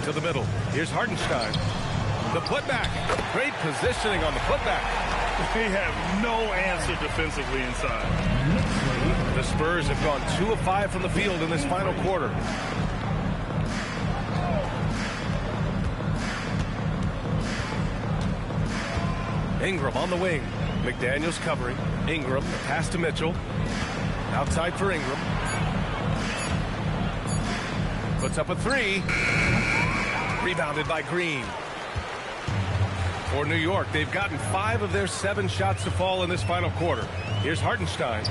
To the middle. Here's Hartenstein. The putback. Great positioning on the putback. They have no answer defensively inside. The Spurs have gone 2 of 5 from the field in this final quarter. Ingram on the wing. McDaniels covering. Ingram, pass to Mitchell. Outside for Ingram. Puts up a 3. Rebounded by Green. For New York, they've gotten 5 of their 7 shots to fall in this final quarter. Here's Hartenstein.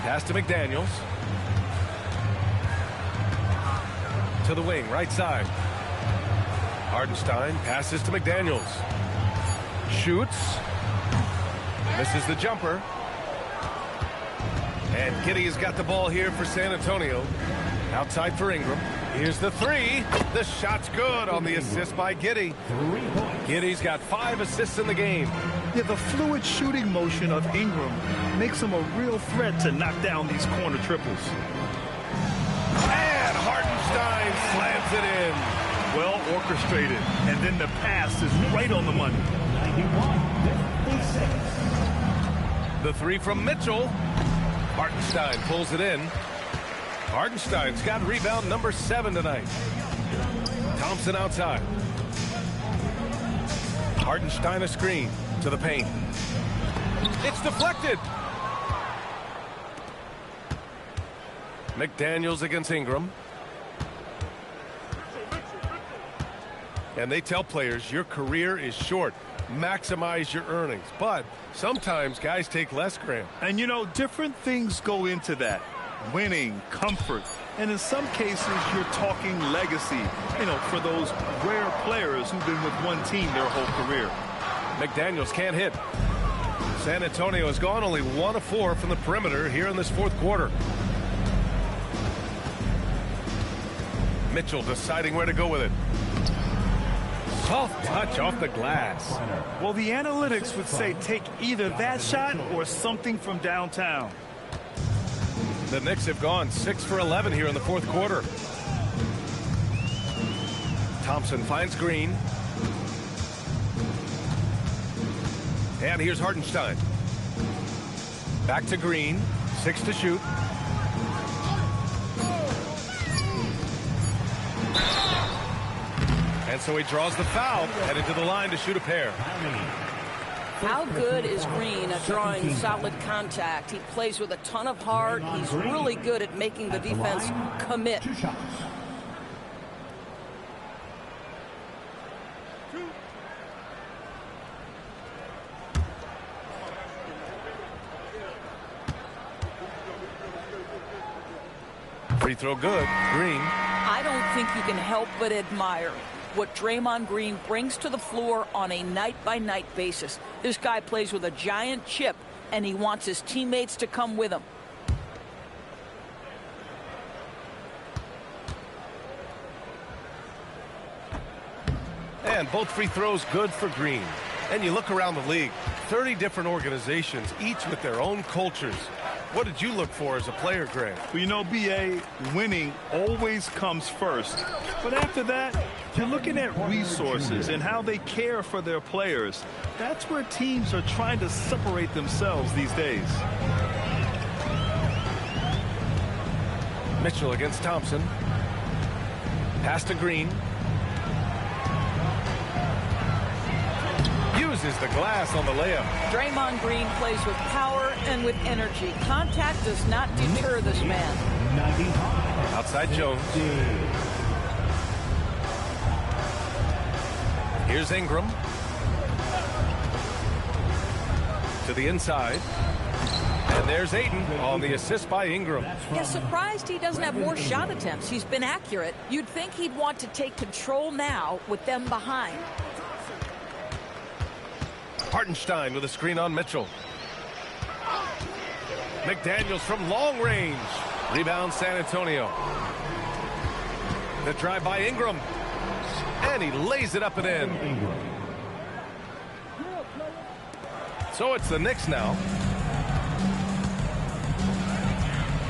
Pass to McDaniels. To the wing, right side. Hartenstein passes to McDaniels. Shoots. Misses the jumper. And Giddey has got the ball here for San Antonio. Outside for Ingram. Here's the 3. The shot's good on the assist by Giddey. Giddey's got 5 assists in the game. Yeah, the fluid shooting motion of Ingram makes him a real threat to knock down these corner triples. And Hartenstein slams it in. Well orchestrated. And then the pass is right on the money. 91-56. The 3 from Mitchell. Hartenstein pulls it in. Hartenstein's got rebound number 7 tonight. Thompson outside. Hartenstein a screen to the paint. It's deflected. McDaniels against Ingram. And they tell players your career is short. Maximize your earnings. But sometimes guys take less, Graham. And you know, different things go into that. Winning, comfort, and in some cases you're talking legacy, you know, for those rare players who've been with one team their whole career. McDaniels can't hit. San Antonio has gone only 1 of 4 from the perimeter here in this fourth quarter. Mitchell deciding where to go with it. Soft touch off the glass. Well, the analytics would say take either that shot or something from downtown. The Knicks have gone 6 for 11 here in the fourth quarter. Thompson finds Green. And here's Hartenstein. Back to Green. 6 to shoot. And so he draws the foul, headed to the line to shoot a pair. How good is Green at drawing solid contact? He plays with a ton of heart. He's really good at making the defense commit. Free throw good. Green. I don't think you can help but admire what Draymond Green brings to the floor on a night-by-night basis. This guy plays with a giant chip, and he wants his teammates to come with him. And both free throws good for Green. And you look around the league, 30 different organizations, each with their own cultures. What did you look for as a player, Greg? Well, you know, B.A., winning always comes first. But after that, you're looking at resources and how they care for their players. That's where teams are trying to separate themselves these days. Mitchell against Thompson. Pass to Green. Uses the glass on the layup. Draymond Green plays with power and with energy. Contact does not deter this man. 95. Outside Jones. Here's Ingram. To the inside. And there's Ayton on the assist by Ingram. Yeah, surprised he doesn't have more shot attempts. He's been accurate. You'd think he'd want to take control now with them behind. Hartenstein with a screen on Mitchell. McDaniels from long range. Rebound San Antonio. The drive by Ingram. And he lays it up and in. So it's the Knicks now.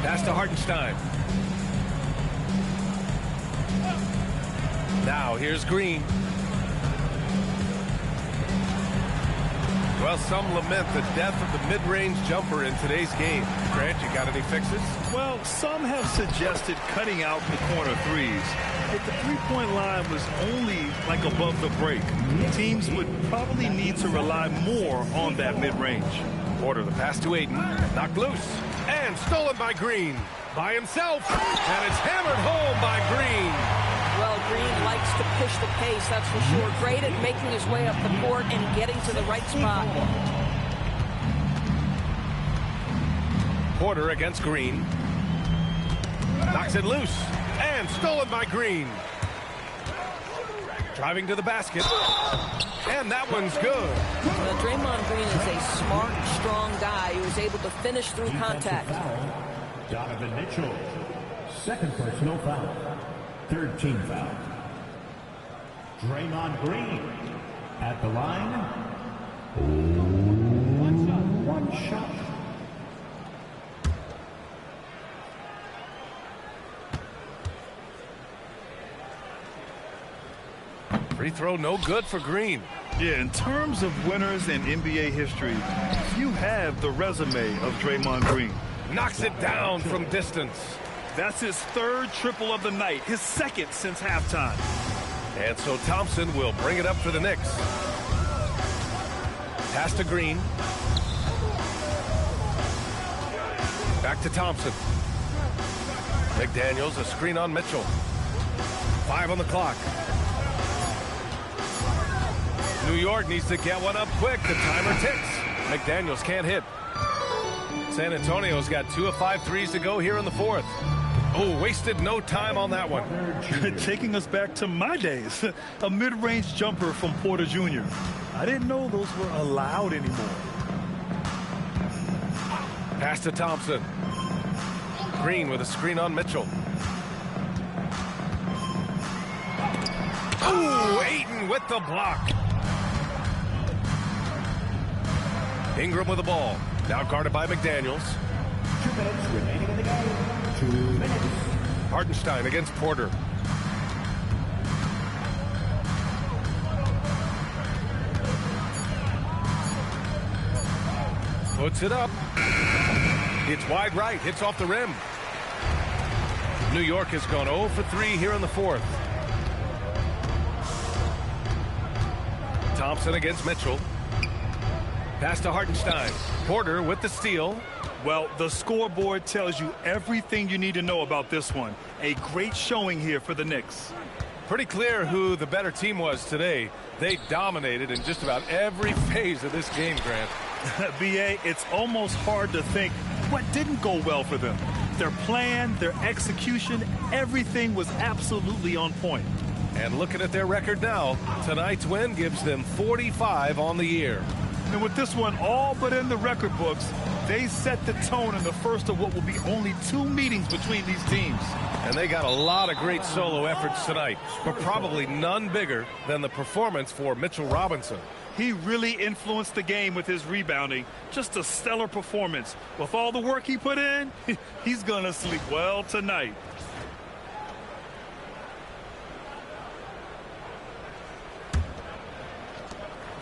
Pass to Hartenstein. Now here's Green. Well, some lament the death of the mid-range jumper in today's game. Grant, you got any fixes? Well, some have suggested cutting out the corner threes. If the three-point line was only like above the break, teams would probably need to rely more on that mid-range. Porter, the pass to Ayton. Knocked loose. And stolen by Green. By himself. And it's hammered home by Green. Well, Green likes to push the pace, that's for sure. Great at making his way up the court and getting to the right spot. Porter against Green. Knocks it loose. And stolen by Green. Driving to the basket. And that one's good. Now, Draymond Green is a smart, strong guy who is able to finish through contact. Donovan Mitchell, second personal foul. Third team foul. Draymond Green at the line. One shot. Free throw no good for Green. Yeah, in terms of winners in NBA history, you have the resume of Draymond Green. Knocks it down from distance. That's his third triple of the night, his second since halftime. And so Thompson will bring it up for the Knicks. Pass to Green. Back to Thompson. McDaniels, a screen on Mitchell. 5 on the clock. New York needs to get one up quick. The timer ticks. McDaniels can't hit. San Antonio's got 2 of 5 threes to go here in the fourth. Oh, wasted no time on that one. Taking us back to my days. A mid-range jumper from Porter Jr. I didn't know those were allowed anymore. Pass to Thompson. Green with a screen on Mitchell. Oh, Ayton with the block. Ingram with the ball. Now guarded by McDaniels. 2 minutes remaining in the game. 2 minutes. Hartenstein against Porter. Puts it up. It's wide right. Hits off the rim. New York has gone 0 for 3 here in the fourth. Thompson against Mitchell. Pass to Hartenstein. Porter with the steal. Well, the scoreboard tells you everything you need to know about this one. A great showing here for the Knicks. Pretty clear who the better team was today. They dominated in just about every phase of this game, Grant. B.A., it's almost hard to think what didn't go well for them. Their plan, their execution, everything was absolutely on point. And looking at their record now, tonight's win gives them 45 on the year. And with this one all but in the record books, they set the tone in the first of what will be only 2 meetings between these teams. And they got a lot of great solo efforts tonight, but probably none bigger than the performance for Mitchell Robinson. He really influenced the game with his rebounding. Just a stellar performance. With all the work he put in, he's going to sleep well tonight.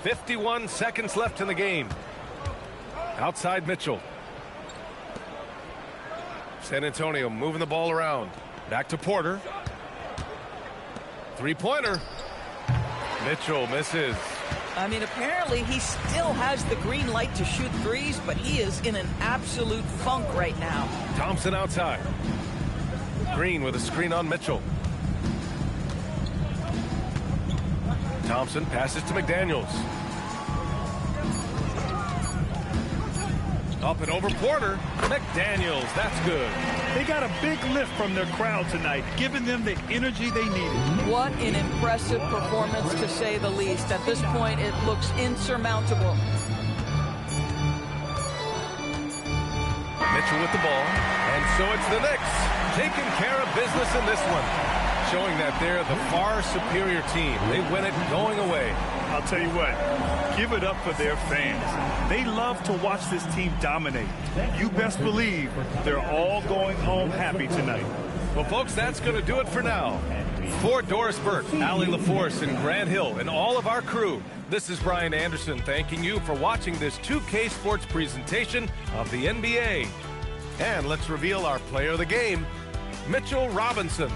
.51 seconds left in the game. Outside Mitchell. San Antonio moving the ball around. Back to Porter. Three-pointer. Mitchell misses. I mean, apparently he still has the green light to shoot threes, but he is in an absolute funk right now. Thompson outside. Green with a screen on Mitchell. Thompson passes to McDaniels. Up and over Porter. McDaniels, that's good. They got a big lift from their crowd tonight, giving them the energy they needed. What an impressive performance, to say the least. At this point, it looks insurmountable. Mitchell with the ball. And so it's the Knicks taking care of business in this one. showing that they're the far superior team. They win it going away. I'll tell you what, give it up for their fans. They love to watch this team dominate. You best believe they're all going home happy tonight. Well, folks, that's going to do it for now. For Doris Burke, Allie LaForce, and Grant Hill, and all of our crew, this is Brian Anderson thanking you for watching this 2K Sports presentation of the NBA. And let's reveal our player of the game, Mitchell Robinson.